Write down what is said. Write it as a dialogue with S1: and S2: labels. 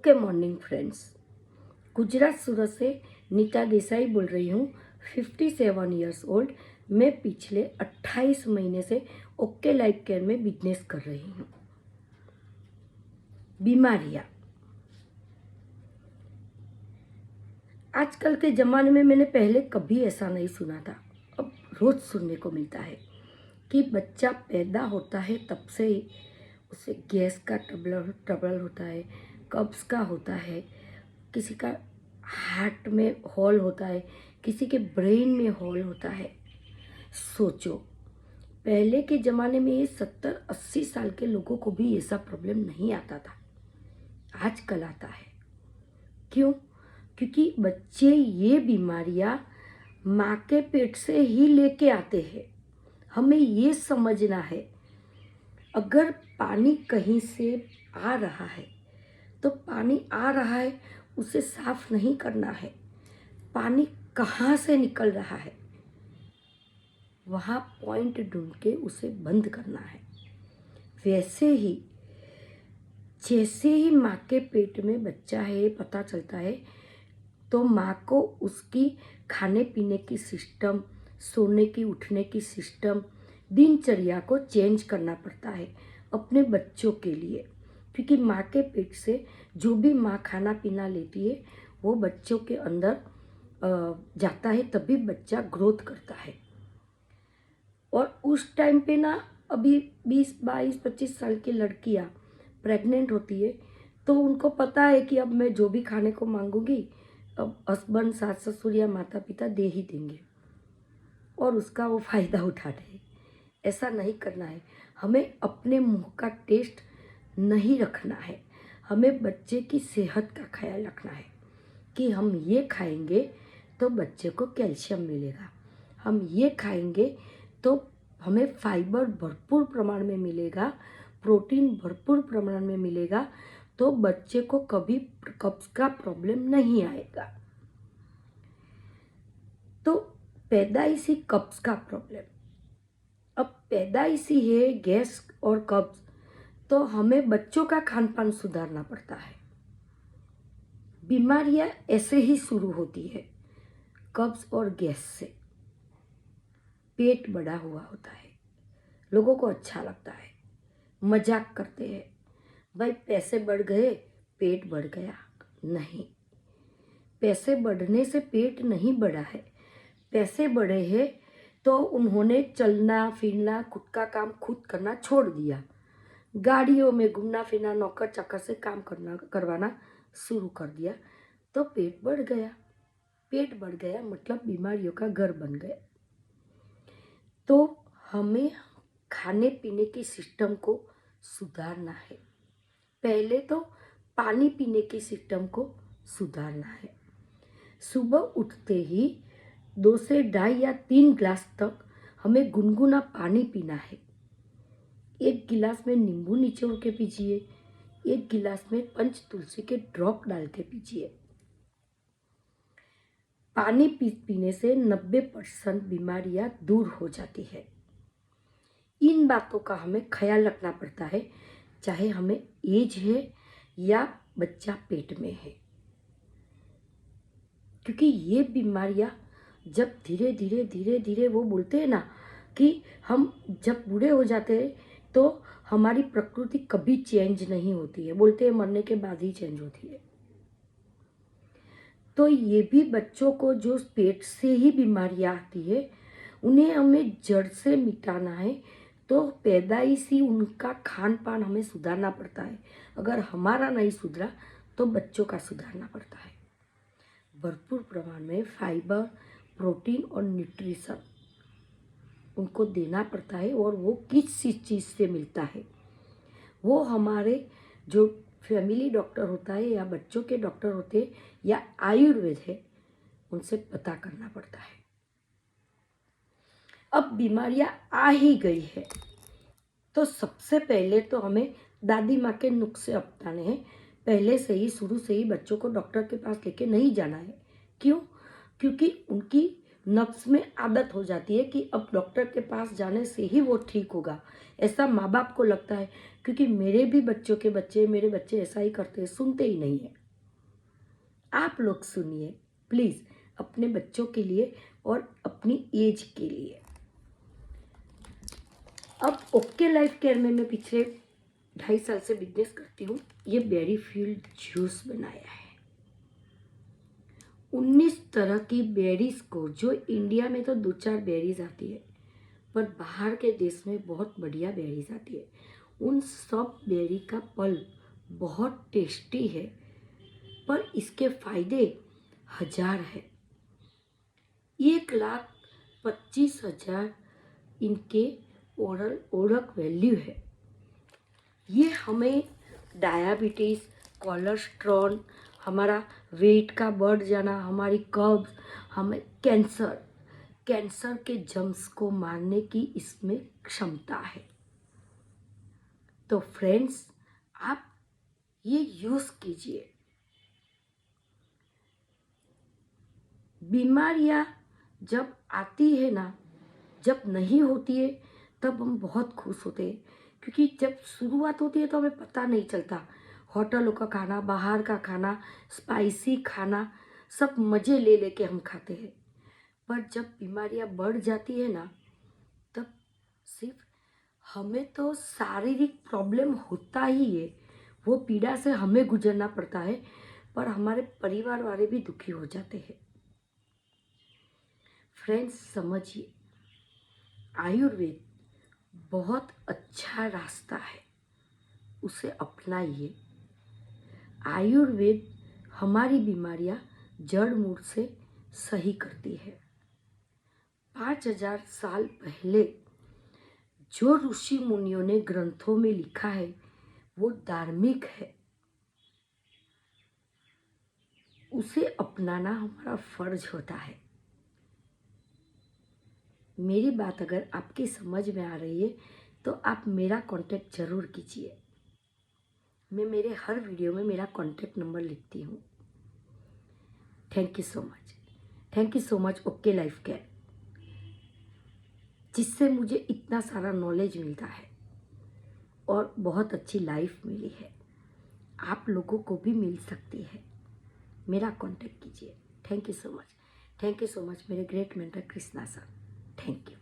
S1: Okay morning friends, Gujarat Surat से नीता देसाई बोल रही हूँ। 57 ईयर्स ओल्ड। मैं पिछले 28 महीने से ओके लाइफ केयर में बिजनेस कर रही हूँ। बीमारियाँ आजकल के ज़माने में मैंने पहले कभी ऐसा नहीं सुना था, अब रोज़ सुनने को मिलता है कि बच्चा पैदा होता है तब से ही उसे गैस का ट्रबल होता है, कब्ज़ का होता है, किसी का हार्ट में हॉल होता है, किसी के ब्रेन में हॉल होता है। सोचो, पहले के ज़माने में ये 70-80 साल के लोगों को भी ऐसा प्रॉब्लम नहीं आता था, आजकल आता है। क्यों? क्योंकि बच्चे ये बीमारियां माँ के पेट से ही लेके आते हैं। हमें ये समझना है, अगर पानी कहीं से आ रहा है तो पानी आ रहा है, उसे साफ नहीं करना है। पानी कहाँ से निकल रहा है वहाँ पॉइंट ढूंढ के उसे बंद करना है। वैसे ही जैसे ही माँ के पेट में बच्चा है पता चलता है तो माँ को उसकी खाने पीने की सिस्टम, सोने की उठने की सिस्टम, दिनचर्या को चेंज करना पड़ता है अपने बच्चों के लिए। क्योंकि माँ के पेट से जो भी माँ खाना पीना लेती है वो बच्चों के अंदर जाता है, तभी बच्चा ग्रोथ करता है। और उस टाइम पे ना, अभी 20-22-25 साल की लड़कियाँ प्रेग्नेंट होती है तो उनको पता है कि अब मैं जो भी खाने को मांगूंगी अब हस्बैंड, सास ससुर या माता पिता दे ही देंगे और उसका वो फ़ायदा उठाते हैं। ऐसा नहीं करना है। हमें अपने मुंह का टेस्ट नहीं रखना है। हमें बच्चे की सेहत का ख्याल रखना है कि हम ये खाएंगे तो बच्चे को कैल्शियम मिलेगा, हम ये खाएंगे तो हमें फाइबर भरपूर प्रमाण में मिलेगा, प्रोटीन भरपूर प्रमाण में मिलेगा, तो बच्चे को कभी कब्ज का प्रॉब्लम नहीं आएगा। तो पैदाइशी कब्ज का प्रॉब्लम, अब पैदाइशी है गैस और कब्ज, तो हमें बच्चों का खान पान सुधारना पड़ता है। बीमारियां ऐसे ही शुरू होती है, कब्ज और गैस से। पेट बड़ा हुआ होता है, लोगों को अच्छा लगता है, मजाक करते हैं, भाई पैसे बढ़ गए पेट बढ़ गया। नहीं, पैसे बढ़ने से पेट नहीं बढ़ा है। पैसे बढ़े हैं तो उन्होंने चलना फिरना, खुद का काम खुद करना छोड़ दिया, गाड़ियों में घूमना फिरना, नौकर चाकर से काम करवाना शुरू कर दिया, तो पेट बढ़ गया। पेट बढ़ गया मतलब बीमारियों का घर बन गया। तो हमें खाने पीने की सिस्टम को सुधारना है। पहले तो पानी पीने की सिस्टम को सुधारना है। सुबह उठते ही 2 से 2.5 या 3 गिलास तक हमें गुनगुना पानी पीना है। 1 गिलास में नींबू निचोड़ के पीजिए, 1 गिलास में पंच तुलसी के ड्रॉप डाल के पीजिए। पानी पीने से 90% बीमारियां दूर हो जाती है। इन बातों का हमें ख्याल रखना पड़ता है, चाहे हमें एज है या बच्चा पेट में है। क्योंकि ये बीमारियां जब धीरे धीरे धीरे धीरे, वो बोलते हैं ना कि हम जब बूढ़े हो जाते हैं तो हमारी प्रकृति कभी चेंज नहीं होती है, बोलते हैं मरने के बाद ही चेंज होती है। तो ये भी बच्चों को जो पेट से ही बीमारियां आती है उन्हें हमें जड़ से मिटाना है। तो पैदाइशी उनका खान पान हमें सुधारना पड़ता है। अगर हमारा नहीं सुधरा तो बच्चों का सुधारना पड़ता है। भरपूर प्रमाण में फाइबर, प्रोटीन और न्यूट्रिशन उनको देना पड़ता है। और वो किस चीज़ से मिलता है वो हमारे जो फैमिली डॉक्टर होता है या बच्चों के डॉक्टर होते हैं या आयुर्वेद है, उनसे पता करना पड़ता है। अब बीमारियां आ ही गई है तो सबसे पहले तो हमें दादी माँ के नुस्खे अपनाने हैं। पहले से ही, शुरू से ही बच्चों को डॉक्टर के पास लेके नहीं जाना है। क्यों? क्योंकि उनकी नफ्स में आदत हो जाती है कि अब डॉक्टर के पास जाने से ही वो ठीक होगा, ऐसा माँ बाप को लगता है। क्योंकि मेरे भी बच्चों के बच्चे, मेरे बच्चे ऐसा ही करते हैं, सुनते ही नहीं है। आप लोग सुनिए प्लीज़, अपने बच्चों के लिए और अपनी एज के लिए। अब ओके लाइफ केयर में मैं पिछले 2.5 साल से बिजनेस करती हूँ। ये बेरी फ्यूल जूस बनाया है 19 तरह की बेरीज को, जो इंडिया में तो 2-4 बेरीज आती है, पर बाहर के देश में बहुत बढ़िया बेरीज आती है। उन सब बेरी का पल्प बहुत टेस्टी है, पर इसके फायदे 1000 है। 1,25,000 इनके ओरल ओरक वैल्यू है। ये हमें डायबिटीज़, कोलेस्ट्रॉल, हमारा वेट का बढ़ जाना, हमारी कब्ज, हमें कैंसर के जर्म्स को मारने की इसमें क्षमता है। तो फ्रेंड्स, आप ये यूज़ कीजिए। बीमारियां जब आती है ना, जब नहीं होती है तब हम बहुत खुश होते हैं, क्योंकि जब शुरुआत होती है तो हमें पता नहीं चलता। होटलों का खाना, बाहर का खाना, स्पाइसी खाना, सब मज़े ले लेके हम खाते हैं। पर जब बीमारियां बढ़ जाती है ना, तब सिर्फ हमें तो शारीरिक प्रॉब्लम होता ही है, वो पीड़ा से हमें गुजरना पड़ता है, पर हमारे परिवार वाले भी दुखी हो जाते हैं। फ्रेंड्स, समझिए, आयुर्वेद बहुत अच्छा रास्ता है, उसे अपनाइए। आयुर्वेद हमारी बीमारियां जड़ मूल से सही करती है। 5,000 साल पहले जो ऋषि मुनियों ने ग्रंथों में लिखा है वो धार्मिक है, उसे अपनाना हमारा फर्ज होता है। मेरी बात अगर आपकी समझ में आ रही है तो आप मेरा कांटेक्ट ज़रूर कीजिए। मैं मेरे हर वीडियो में मेरा कांटेक्ट नंबर लिखती हूँ। Thank you so much, thank you so much okay life care, जिससे मुझे इतना सारा नॉलेज मिलता है और बहुत अच्छी लाइफ मिली है। आप लोगों को भी मिल सकती है। मेरा कांटेक्ट कीजिए। Thank you so much, thank you so much मेरे great mentor Krishna sir. Thank you.